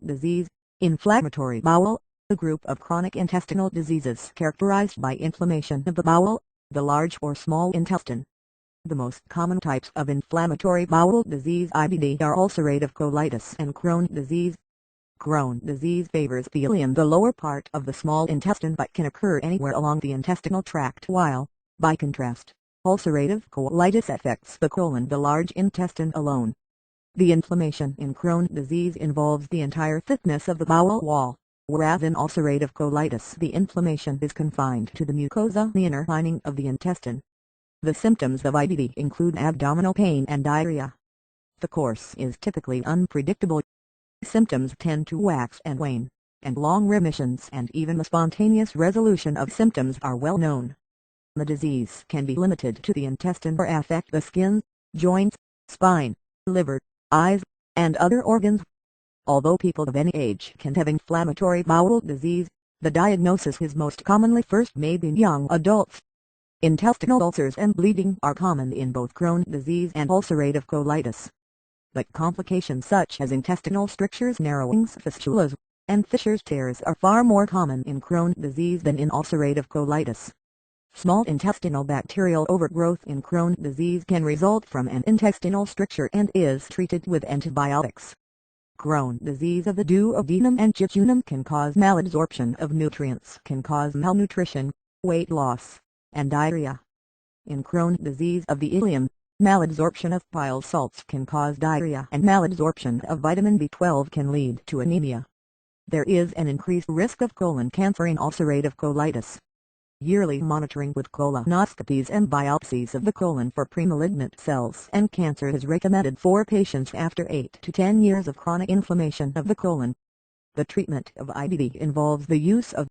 disease, inflammatory bowel, a group of chronic intestinal diseases characterized by inflammation of the bowel, the large or small intestine. The most common types of inflammatory bowel disease IBD are ulcerative colitis and Crohn's disease. Crohn's disease favors the ileum, the lower part of the small intestine, but can occur anywhere along the intestinal tract, while, by contrast, ulcerative colitis affects the colon, the large intestine alone. The inflammation in Crohn's disease involves the entire thickness of the bowel wall, whereas in ulcerative colitis the inflammation is confined to the mucosa, the inner lining of the intestine. The symptoms of IBD include abdominal pain and diarrhea. The course is typically unpredictable. Symptoms tend to wax and wane, and long remissions and even the spontaneous resolution of symptoms are well known. The disease can be limited to the intestine or affect the skin, joints, spine, liver, eyes, and other organs. Although people of any age can have inflammatory bowel disease, the diagnosis is most commonly first made in young adults. Intestinal ulcers and bleeding are common in both Crohn's disease and ulcerative colitis. But complications such as intestinal strictures, narrowings, fistulas, and fissures, tears are far more common in Crohn's disease than in ulcerative colitis. Small intestinal bacterial overgrowth in Crohn's disease can result from an intestinal stricture and is treated with antibiotics. Crohn's disease of the duodenum and jejunum can cause malabsorption of nutrients, can cause malnutrition, weight loss, and diarrhea. In Crohn's disease of the ileum, malabsorption of bile salts can cause diarrhea, and malabsorption of vitamin B12 can lead to anemia. There is an increased risk of colon cancer in ulcerative colitis. Yearly monitoring with colonoscopies and biopsies of the colon for premalignant cells and cancer is recommended for patients after 8 to 10 years of chronic inflammation of the colon. The treatment of IBD involves the use of